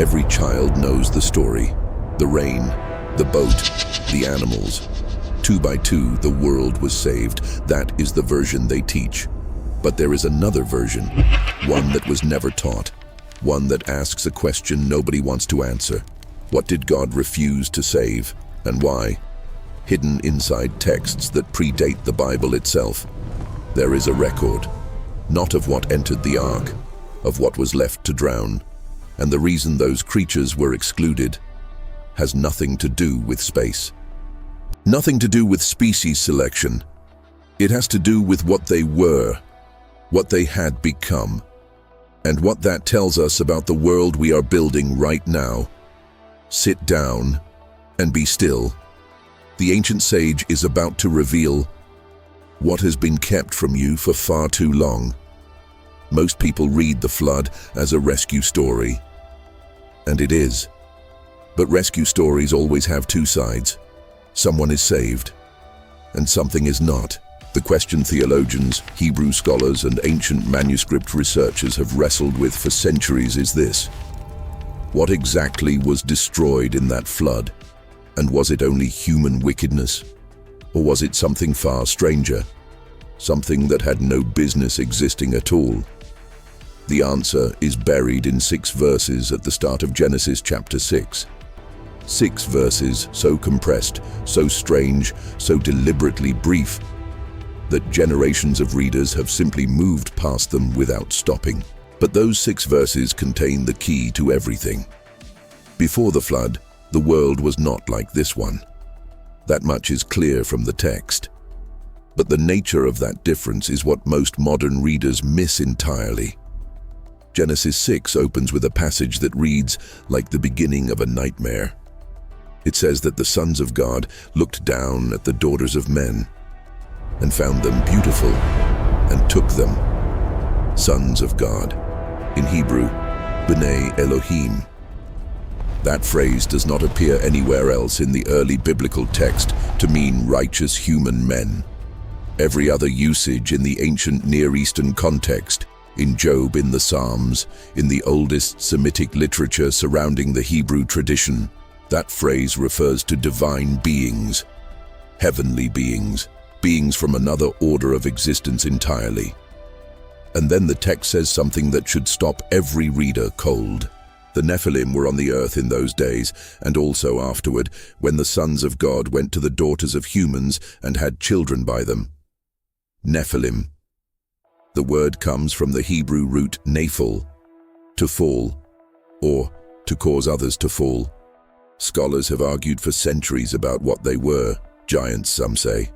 Every child knows the story. The rain, the boat, the animals. 2 by 2, the world was saved. That is the version they teach. But there is another version, one that was never taught, one that asks a question nobody wants to answer. What did God refuse to save, and why? Hidden inside texts that predate the Bible itself, there is a record, not of what entered the ark, of what was left to drown. And the reason those creatures were excluded has nothing to do with space. Nothing to do with species selection. It has to do with what they were, what they had become, and what that tells us about the world we are building right now. Sit down and be still. The ancient sage is about to reveal what has been kept from you for far too long. Most people read the flood as a rescue story, and it is. But rescue stories always have two sides. Someone is saved, and something is not. The question theologians, Hebrew scholars, and ancient manuscript researchers have wrestled with for centuries is this: what exactly was destroyed in that flood? And was it only human wickedness? Or was it something far stranger? Something that had no business existing at all? The answer is buried in 6 verses at the start of Genesis chapter 6. 6 verses so compressed, so strange, so deliberately brief, that generations of readers have simply moved past them without stopping. But those 6 verses contain the key to everything. Before the flood, the world was not like this one. That much is clear from the text. But the nature of that difference is what most modern readers miss entirely. Genesis 6 opens with a passage that reads like the beginning of a nightmare. It says that the sons of God looked down at the daughters of men and found them beautiful and took them. Sons of God. In Hebrew, B'nai Elohim. That phrase does not appear anywhere else in the early biblical text to mean righteous human men. Every other usage in the ancient Near Eastern context, in Job, in the Psalms, in the oldest Semitic literature surrounding the Hebrew tradition, that phrase refers to divine beings, heavenly beings, beings from another order of existence entirely. And then the text says something that should stop every reader cold. The Nephilim were on the earth in those days, and also afterward, when the sons of God went to the daughters of humans and had children by them. Nephilim. The word comes from the Hebrew root nephil, to fall, or to cause others to fall. Scholars have argued for centuries about what they were. Giants, some say.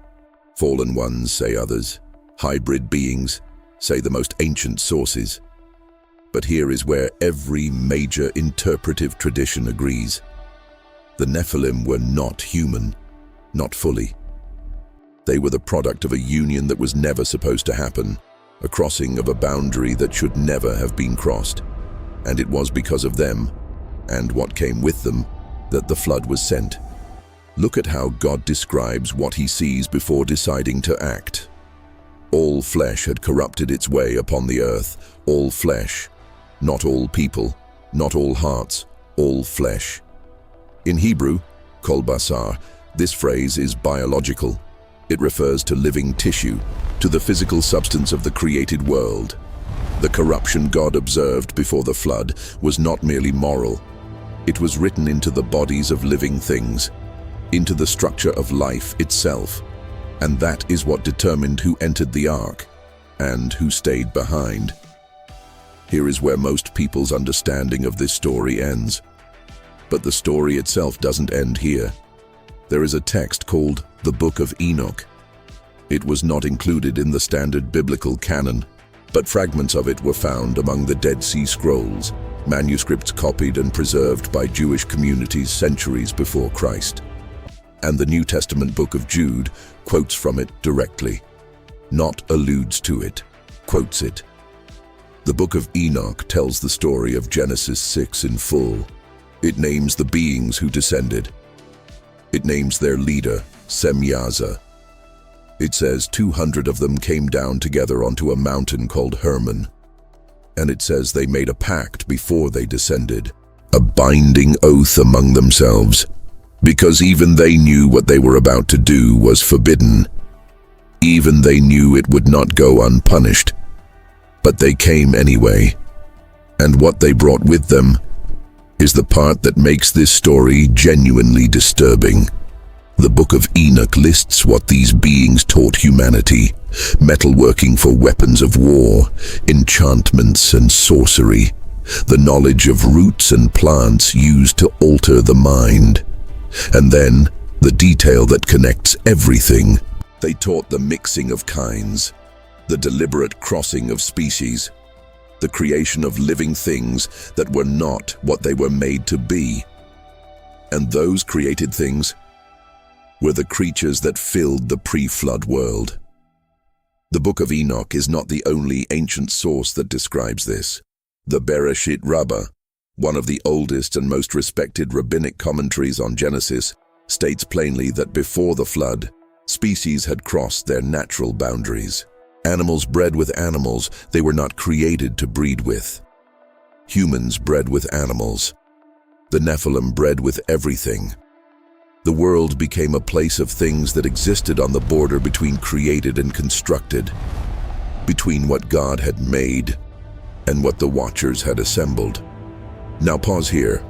Fallen ones, say others. Hybrid beings, say the most ancient sources. But here is where every major interpretive tradition agrees. The Nephilim were not human, not fully. They were the product of a union that was never supposed to happen, a crossing of a boundary that should never have been crossed. And it was because of them, and what came with them, that the flood was sent. Look at how God describes what he sees before deciding to act. All flesh had corrupted its way upon the earth, all flesh. Not all people, not all hearts, all flesh. In Hebrew, kol basar, this phrase is biological. It refers to living tissue, to the physical substance of the created world. The corruption God observed before the flood was not merely moral. It was written into the bodies of living things, into the structure of life itself. And that is what determined who entered the ark and who stayed behind. Here is where most people's understanding of this story ends. But the story itself doesn't end here. There is a text called the Book of Enoch. It was not included in the standard biblical canon, but fragments of it were found among the Dead Sea Scrolls, manuscripts copied and preserved by Jewish communities centuries before Christ. And the New Testament book of Jude quotes from it directly, not alludes to it, quotes it. The Book of Enoch tells the story of Genesis 6 in full. It names the beings who descended. It names their leader, Semyaza. It says 200 of them came down together onto a mountain called Hermon. And it says they made a pact before they descended, a binding oath among themselves, because even they knew what they were about to do was forbidden. Even they knew it would not go unpunished. But they came anyway, and what they brought with them is the part that makes this story genuinely disturbing. The Book of Enoch lists what these beings taught humanity: metalworking for weapons of war, enchantments and sorcery, the knowledge of roots and plants used to alter the mind. And then, the detail that connects everything. They taught the mixing of kinds, the deliberate crossing of species, the creation of living things that were not what they were made to be. And those created things were the creatures that filled the pre-flood world. The Book of Enoch is not the only ancient source that describes this. The Bereshit Rabbah, one of the oldest and most respected rabbinic commentaries on Genesis, states plainly that before the flood, species had crossed their natural boundaries. Animals bred with animals they were not created to breed with. Humans bred with animals. The Nephilim bred with everything. The world became a place of things that existed on the border between created and constructed, between what God had made and what the Watchers had assembled. Now pause here,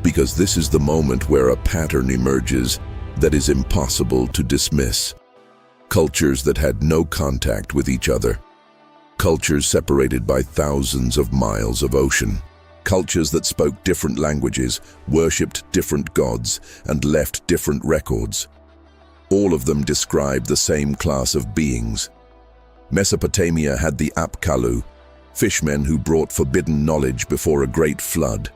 because this is the moment where a pattern emerges that is impossible to dismiss. Cultures that had no contact with each other. Cultures separated by thousands of miles of ocean. Cultures that spoke different languages, worshipped different gods, and left different records. All of them described the same class of beings. Mesopotamia had the Apkallu, fishmen who brought forbidden knowledge before a great flood.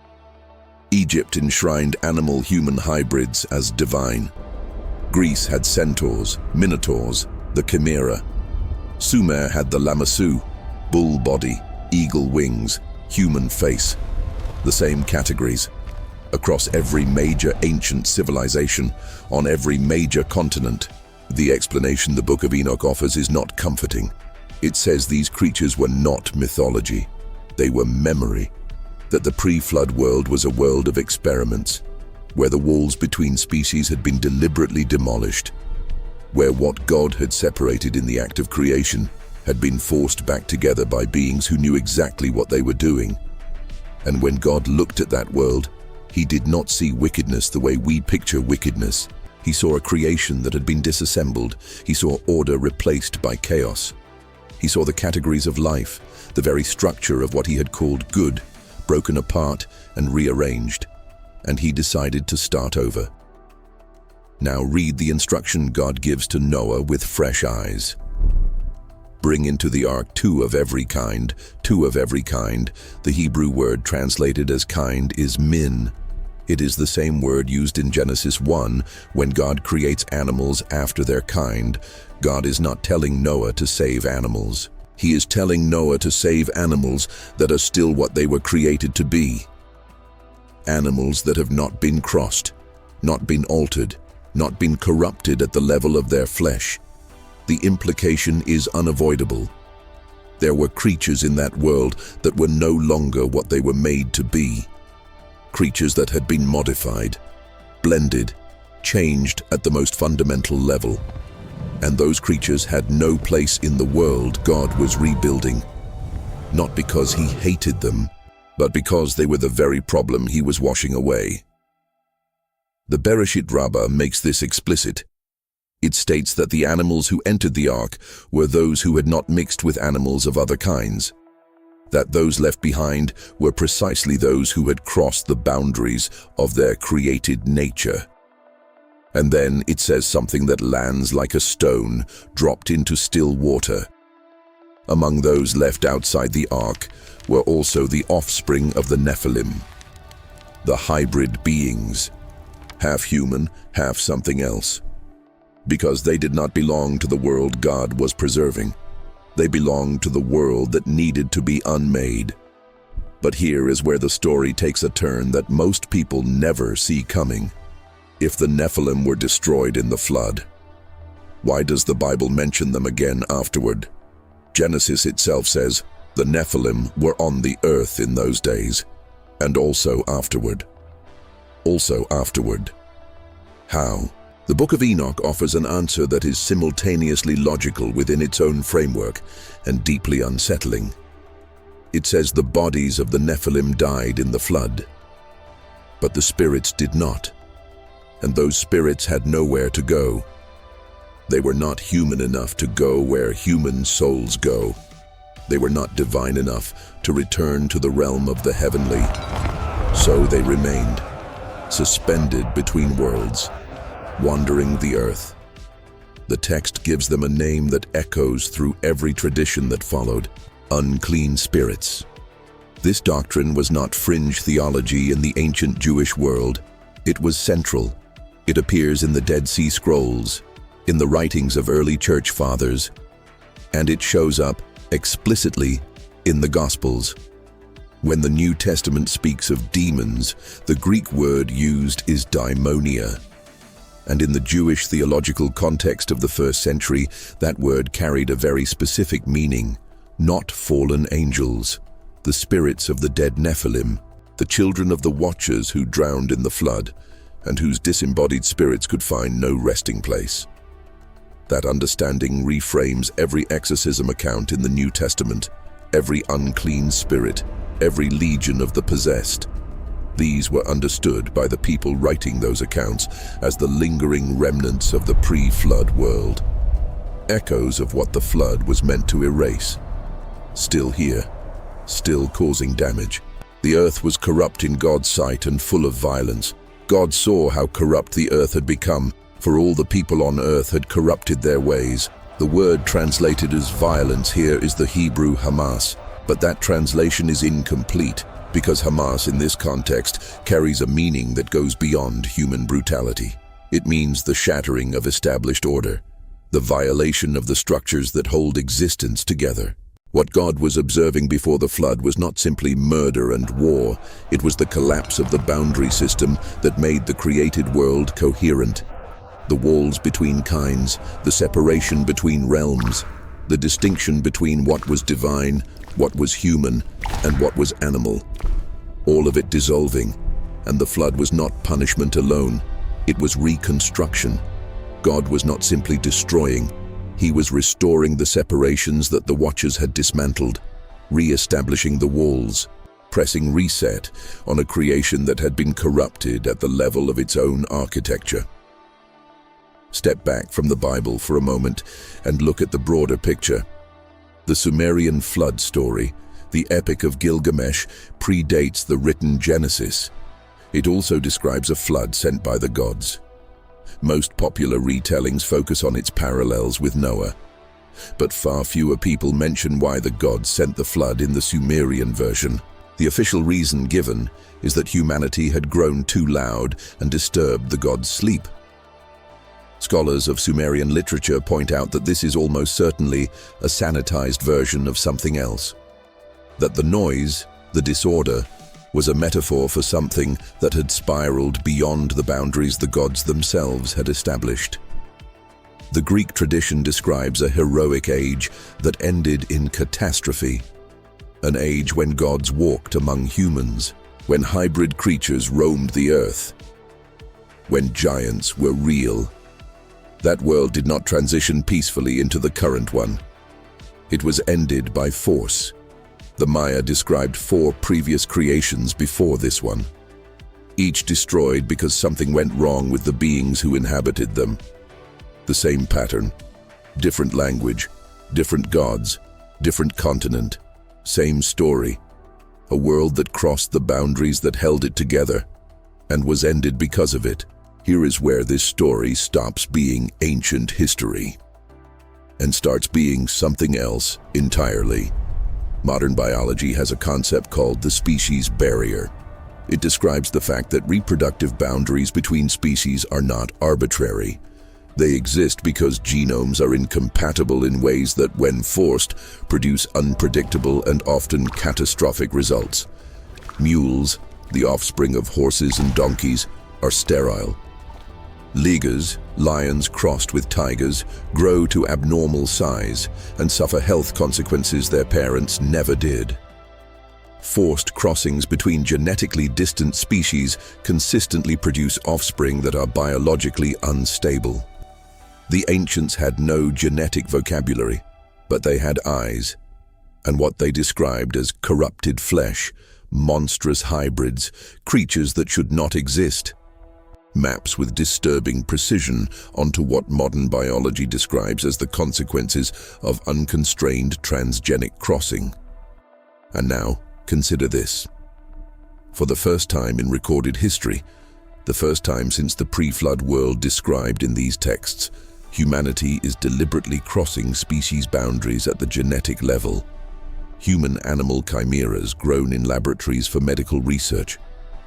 Egypt enshrined animal-human hybrids as divine. Greece had centaurs, minotaurs, the chimera. Sumer had the Lamassu, bull body, eagle wings, human face. The same categories. Across every major ancient civilization, on every major continent. The explanation the Book of Enoch offers is not comforting. It says these creatures were not mythology. They were memory. That the pre-flood world was a world of experiments, where the walls between species had been deliberately demolished, where what God had separated in the act of creation had been forced back together by beings who knew exactly what they were doing. And when God looked at that world, he did not see wickedness the way we picture wickedness. He saw a creation that had been disassembled. He saw order replaced by chaos. He saw the categories of life, the very structure of what he had called good, broken apart and rearranged. And he decided to start over. Now read the instruction God gives to Noah with fresh eyes. Bring into the ark two of every kind. The Hebrew word translated as kind is min. It is the same word used in Genesis 1 when God creates animals after their kind. God is not telling Noah to save animals. He is telling Noah to save animals that are still what they were created to be. Animals that have not been crossed, not been altered, not been corrupted at the level of their flesh. The implication is unavoidable. There were creatures in that world that were no longer what they were made to be. Creatures that had been modified, blended, changed at the most fundamental level. And those creatures had no place in the world God was rebuilding. Not because he hated them, but because they were the very problem he was washing away. The Bereshit Rabbah makes this explicit. It states that the animals who entered the ark were those who had not mixed with animals of other kinds. That those left behind were precisely those who had crossed the boundaries of their created nature. And then it says something that lands like a stone dropped into still water. Among those left outside the ark were also the offspring of the Nephilim, the hybrid beings, half human, half something else. Because they did not belong to the world God was preserving. They belonged to the world that needed to be unmade. But here is where the story takes a turn that most people never see coming. If the Nephilim were destroyed in the flood, why does the Bible mention them again afterward? Genesis itself says, the Nephilim were on the earth in those days. and also afterward. Also afterward. How? The Book of Enoch offers an answer that is simultaneously logical within its own framework and deeply unsettling. It says the bodies of the Nephilim died in the flood, but the spirits did not, and those spirits had nowhere to go. They were not human enough to go where human souls go. They were not divine enough to return to the realm of the heavenly. So they remained, suspended between worlds, wandering the earth. The text gives them a name that echoes through every tradition that followed: unclean spirits. This doctrine was not fringe theology in the ancient Jewish world. It was central. It appears in the Dead Sea Scrolls, in the writings of early church fathers, and it shows up explicitly in the Gospels. When the New Testament speaks of demons, the Greek word used is daimonia. And in the Jewish theological context of the first century, that word carried a very specific meaning: not fallen angels, the spirits of the dead Nephilim, the children of the watchers who drowned in the flood, and whose disembodied spirits could find no resting place. That understanding reframes every exorcism account in the New Testament, every unclean spirit, every legion of the possessed. These were understood by the people writing those accounts as the lingering remnants of the pre-flood world, echoes of what the flood was meant to erase. Still here, still causing damage. The earth was corrupt in God's sight and full of violence. God saw how corrupt the earth had become, for all the people on earth had corrupted their ways. The word translated as violence here is the Hebrew Hamas, but that translation is incomplete, because Hamas in this context carries a meaning that goes beyond human brutality. It means the shattering of established order, the violation of the structures that hold existence together. What God was observing before the flood was not simply murder and war, it was the collapse of the boundary system that made the created world coherent. The walls between kinds, the separation between realms, the distinction between what was divine, what was human, and what was animal. All of it dissolving, and the flood was not punishment alone, it was reconstruction. God was not simply destroying, He was restoring the separations that the Watchers had dismantled, re-establishing the walls, pressing reset on a creation that had been corrupted at the level of its own architecture. Step back from the Bible for a moment and look at the broader picture. The Sumerian flood story, the Epic of Gilgamesh, predates the written Genesis. It also describes a flood sent by the gods. Most popular retellings focus on its parallels with Noah, but far fewer people mention why the gods sent the flood in the Sumerian version. The official reason given is that humanity had grown too loud and disturbed the gods' sleep. Scholars of Sumerian literature point out that this is almost certainly a sanitized version of something else. That the noise, the disorder, was a metaphor for something that had spiraled beyond the boundaries the gods themselves had established. The Greek tradition describes a heroic age that ended in catastrophe, an age when gods walked among humans, when hybrid creatures roamed the earth, when giants were real. That world did not transition peacefully into the current one. It was ended by force. The Maya described 4 previous creations before this one, each destroyed because something went wrong with the beings who inhabited them. The same pattern, different language, different gods, different continent, same story. A world that crossed the boundaries that held it together and was ended because of it. Here is where this story stops being ancient history and starts being something else entirely. Modern biology has a concept called the species barrier. It describes the fact that reproductive boundaries between species are not arbitrary. They exist because genomes are incompatible in ways that, when forced, produce unpredictable and often catastrophic results. Mules, the offspring of horses and donkeys, are sterile. Ligas, lions crossed with tigers, grow to abnormal size and suffer health consequences their parents never did. Forced crossings between genetically distant species consistently produce offspring that are biologically unstable. The ancients had no genetic vocabulary, but they had eyes, and what they described as corrupted flesh, monstrous hybrids, creatures that should not exist. Maps with disturbing precision onto what modern biology describes as the consequences of unconstrained transgenic crossing. And now, consider this. For the first time in recorded history, the first time since the pre-flood world described in these texts, humanity is deliberately crossing species boundaries at the genetic level. Human-animal chimeras grown in laboratories for medical research,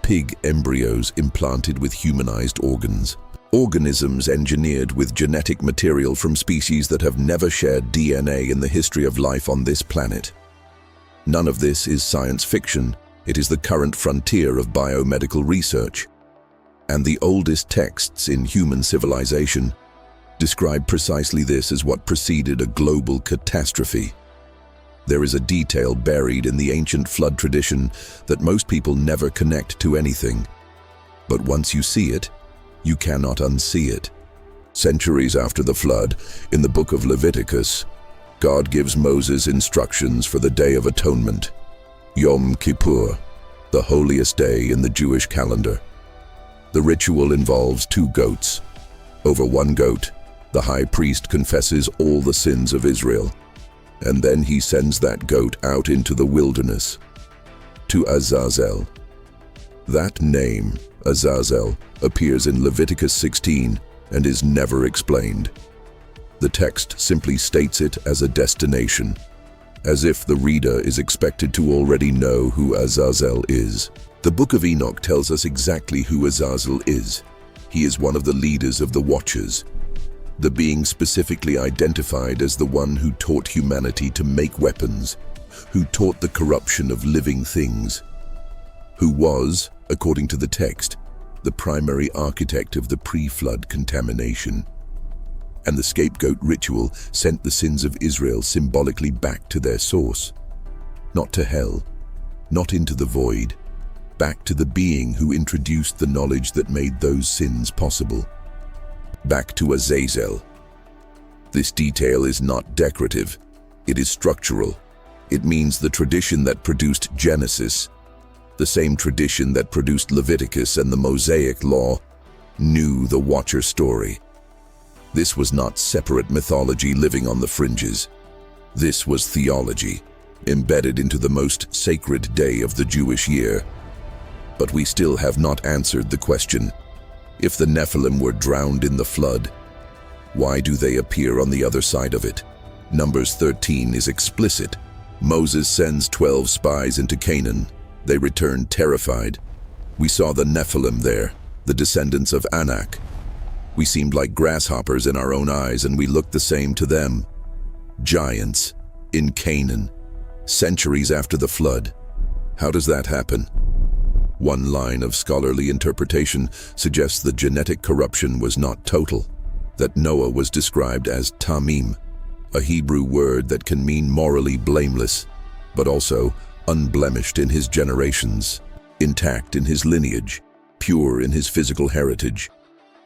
pig embryos implanted with humanized organs, organisms engineered with genetic material from species that have never shared DNA in the history of life on this planet. None of this is science fiction. It is the current frontier of biomedical research. And the oldest texts in human civilization describe precisely this as what preceded a global catastrophe. There is a detail buried in the ancient flood tradition that most people never connect to anything. But once you see it, you cannot unsee it. Centuries after the flood, in the book of Leviticus, God gives Moses instructions for the Day of Atonement, Yom Kippur, the holiest day in the Jewish calendar. The ritual involves 2 goats. Over one goat, the high priest confesses all the sins of Israel, and then he sends that goat out into the wilderness, to Azazel. That name, Azazel, appears in Leviticus 16 and is never explained. The text simply states it as a destination, as if the reader is expected to already know who Azazel is. The Book of Enoch tells us exactly who Azazel is. He is one of the leaders of the Watchers, the being specifically identified as the one who taught humanity to make weapons, who taught the corruption of living things, who was, according to the text, the primary architect of the pre-flood contamination. And the scapegoat ritual sent the sins of Israel symbolically back to their source, not to hell, not into the void, back to the being who introduced the knowledge that made those sins possible. Back to Azazel. This detail is not decorative, it is structural. It means the tradition that produced Genesis, the same tradition that produced Leviticus and the Mosaic Law, knew the Watcher story. This was not separate mythology living on the fringes. This was theology, embedded into the most sacred day of the Jewish year. But we still have not answered the question, if the Nephilim were drowned in the flood, why do they appear on the other side of it? Numbers 13 is explicit. Moses sends 12 spies into Canaan. They return terrified. We saw the Nephilim there, the descendants of Anak. We seemed like grasshoppers in our own eyes, and we looked the same to them. Giants in Canaan, centuries after the flood. How does that happen? One line of scholarly interpretation suggests the genetic corruption was not total, that Noah was described as tamim, a Hebrew word that can mean morally blameless, but also unblemished in his generations, intact in his lineage, pure in his physical heritage,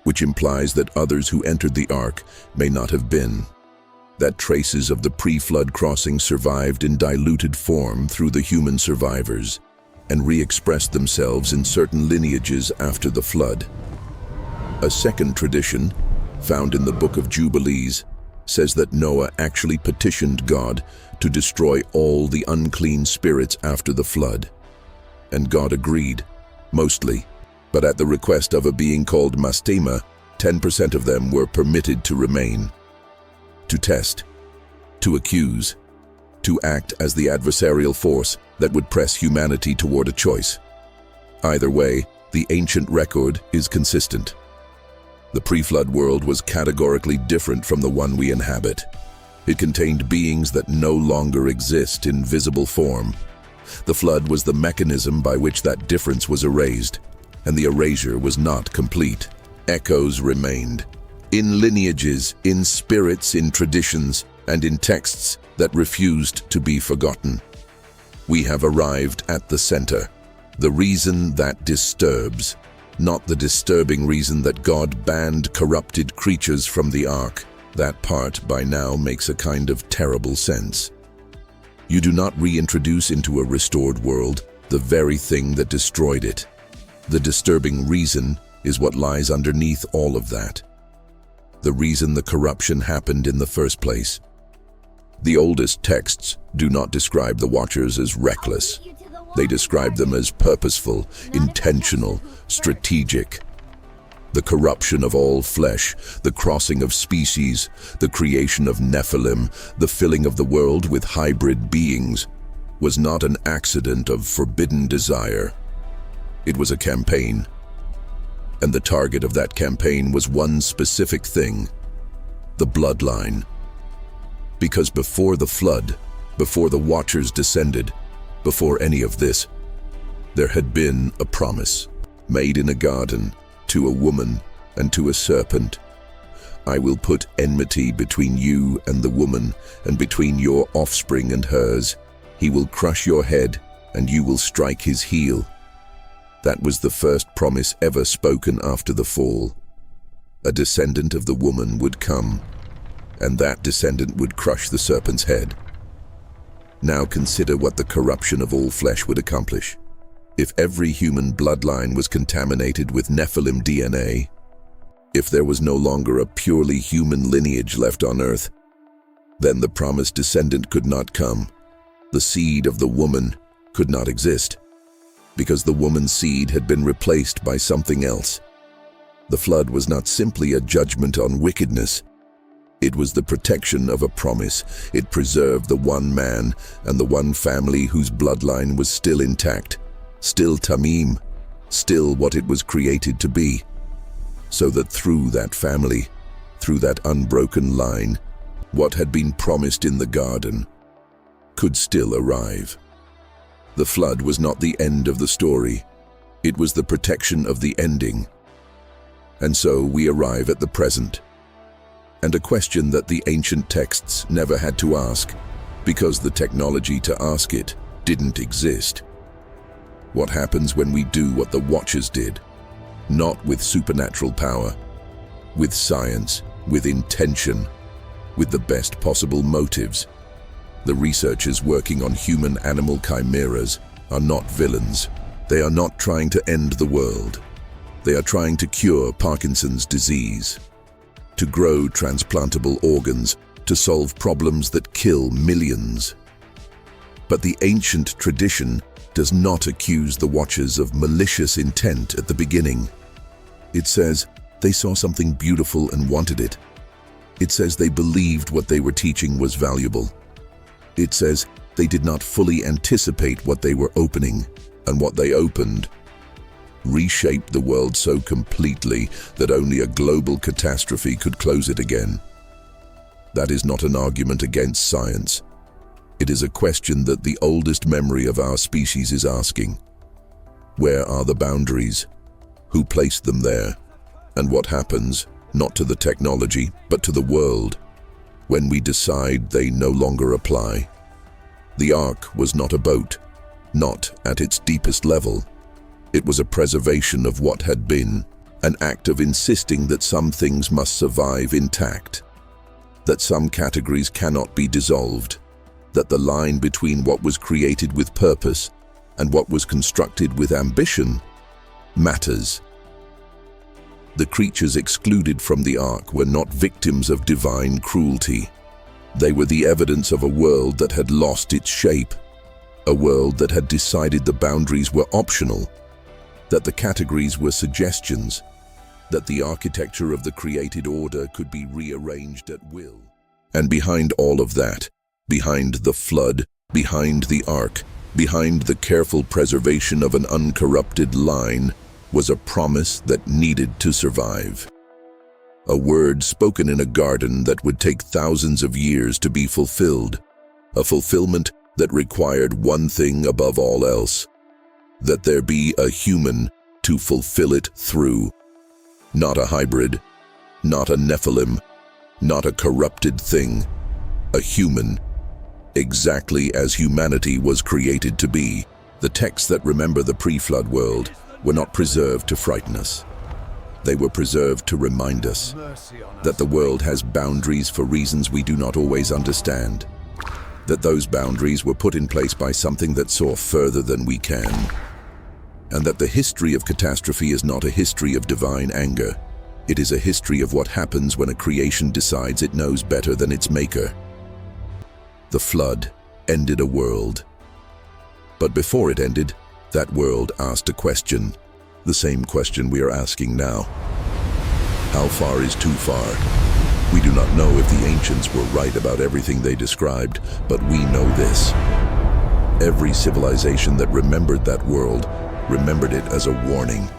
which implies that others who entered the ark may not have been. That traces of the pre-flood crossing survived in diluted form through the human survivors, and re-expressed themselves in certain lineages after the flood. A second tradition, found in the Book of Jubilees, says that Noah actually petitioned God to destroy all the unclean spirits after the flood. And God agreed, mostly, but at the request of a being called Mastema, 10% of them were permitted to remain, to test, to accuse, to act as the adversarial force that would press humanity toward a choice. Either way, the ancient record is consistent. The pre-flood world was categorically different from the one we inhabit. It contained beings that no longer exist in visible form. The flood was the mechanism by which that difference was erased, and the erasure was not complete. Echoes remained, in lineages, in spirits, in traditions, and in texts that refused to be forgotten. We have arrived at the center. The reason that disturbs, not the disturbing reason that God banned corrupted creatures from the ark. That part by now makes a kind of terrible sense. You do not reintroduce into a restored world the very thing that destroyed it. The disturbing reason is what lies underneath all of that. The reason the corruption happened in the first place. The oldest texts do not describe the Watchers as reckless. They describe them as purposeful, intentional, strategic. The corruption of all flesh, the crossing of species, the creation of Nephilim, the filling of the world with hybrid beings, was not an accident of forbidden desire. It was a campaign. And the target of that campaign was one specific thing: the bloodline. Because before the flood, before the Watchers descended, before any of this, there had been a promise made in a garden to a woman and to a serpent. I will put enmity between you and the woman, and between your offspring and hers. He will crush your head, and you will strike his heel. That was the first promise ever spoken after the fall. A descendant of the woman would come, and that descendant would crush the serpent's head. Now consider what the corruption of all flesh would accomplish. If every human bloodline was contaminated with Nephilim DNA, if there was no longer a purely human lineage left on earth, then the promised descendant could not come. The seed of the woman could not exist, because the woman's seed had been replaced by something else. The flood was not simply a judgment on wickedness. It was the protection of a promise. It preserved the one man and the one family whose bloodline was still intact, still Tamim, still what it was created to be, so that through that family, through that unbroken line, what had been promised in the garden could still arrive. The flood was not the end of the story. It was the protection of the ending. And so we arrive at the present, and a question that the ancient texts never had to ask, because the technology to ask it didn't exist. What happens when we do what the Watchers did? Not with supernatural power, with science, with intention, with the best possible motives. The researchers working on human-animal chimeras are not villains. They are not trying to end the world. They are trying to cure Parkinson's disease, to grow transplantable organs, to solve problems that kill millions. But the ancient tradition does not accuse the Watchers of malicious intent at the beginning. It says they saw something beautiful and wanted it. It says they believed what they were teaching was valuable. It says they did not fully anticipate what they were opening, and what they opened reshaped the world so completely that only a global catastrophe could close it again. That is not an argument against science. It is a question that the oldest memory of our species is asking. Where are the boundaries? Who placed them there? And what happens, not to the technology, but to the world, when we decide they no longer apply? The Ark was not a boat, not at its deepest level. It was a preservation of what had been, an act of insisting that some things must survive intact, that some categories cannot be dissolved, that the line between what was created with purpose and what was constructed with ambition matters. The creatures excluded from the Ark were not victims of divine cruelty. They were the evidence of a world that had lost its shape, a world that had decided the boundaries were optional, that the categories were suggestions, that the architecture of the created order could be rearranged at will. And behind all of that, behind the flood, behind the Ark, behind the careful preservation of an uncorrupted line, was a promise that needed to survive. A word spoken in a garden that would take thousands of years to be fulfilled, a fulfillment that required one thing above all else: that there be a human to fulfill it through. Not a hybrid, not a Nephilim, not a corrupted thing, a human. exactly as humanity was created to be. The texts that remember the pre-flood world were not preserved to frighten us. They were preserved to remind us that the world has boundaries for reasons we do not always understand, that those boundaries were put in place by something that saw further than we can, and that the history of catastrophe is not a history of divine anger. It is a history of what happens when a creation decides it knows better than its maker. The flood ended a world. But before it ended, that world asked a question, the same question we are asking now. How far is too far? We do not know if the ancients were right about everything they described, but we know this. Every civilization that remembered that world remembered it as a warning.